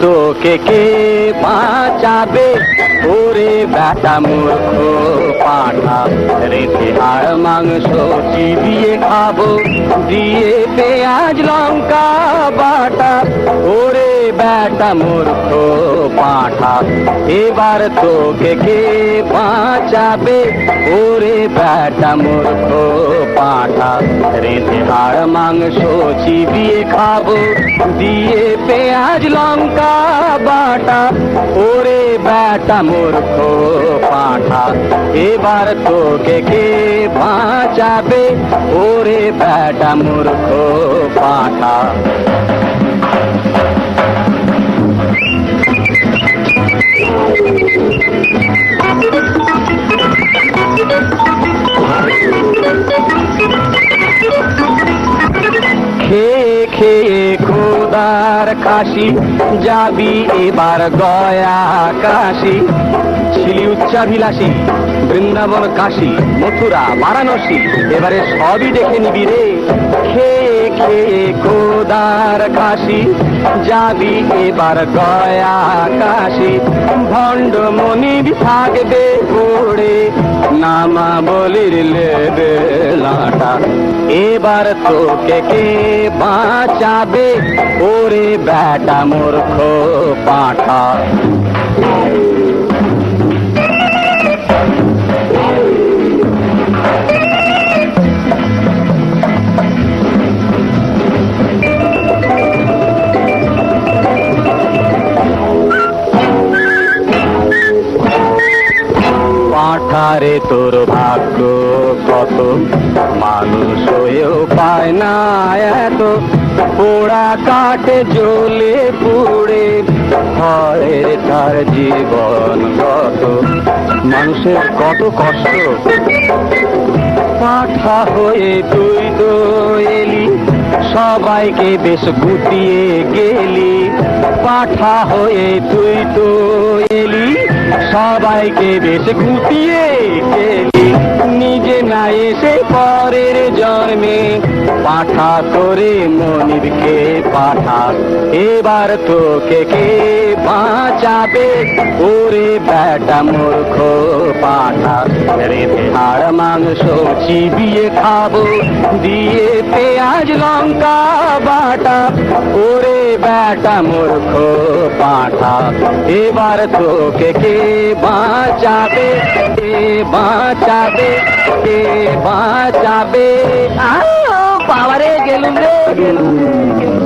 তোকে কে বাঁচাবে ওরে বেটা মূর্খ পাঠা রেখে হাড় মাংস চিবিয়ে খাবো দিয়ে পেঁয়াজ লঙ্কা বাটা ওরে বেটা মূর্খ পাঠা এবার তোকে কে বাঁচাবে ওরে বেটা মূর্খ পাঠা রেখে হাড় মাংস চিবিয়ে খাবো দিয়ে পেঁয়াজ লঙ্কা বাটা ওরে বেটা মূর্খ পাঠা এবার তোকে কে বাঁচাবে ওরে বেটা মূর্খ পাঠা খেয়ে খেয়ে খোদার কাশি যাবি এবার গয়া কাশি ছিলি উচ্চাভিলাষী বৃন্দাবন কাশী মথুরা বারাণসী এবারে সবই দেখে নিবি রে খেয়ে খেয়ে খোদার কাশি যাবি এবার গয়া কাশি ভণ্ড মনির থাকবে পড়ে নামা বলির লেবে লাটা এবার তোকে কে বাঁচাবে ওরে বেটা মূর্খ পাঠা পাঠারে তোর ভাগ্য কত মানুষ হয়েও পায় না এত পোড়া কাঠে জ্বলে পুড়ে হয় তার জীবন কত মানুষের কত কষ্ট পাঠা হয়ে তুই তো এলি সবাইকে বেশ গুটিয়ে গেলি পাঠা হয়ে তুই তো এলি সবাইকে বেশ গুটিয়ে গেলি নিজে না এসে পরের জন্মে পাঠা করে মনিরকে পাঠা এবার তোকে কে বাঁচাবে ওরে বেটা মূর্খ পাঠা রেখে হাড় মাংস চিবিয়ে খাবো দিয়ে পেঁয়াজ লঙ্কা বাটা ওরে বেটা মূর্খ পাঠা এবার তোকে কে বাঁচাবে বাঁচাবে কে বাঁচাবে পাওয়ারে গেলুম রে গেলুম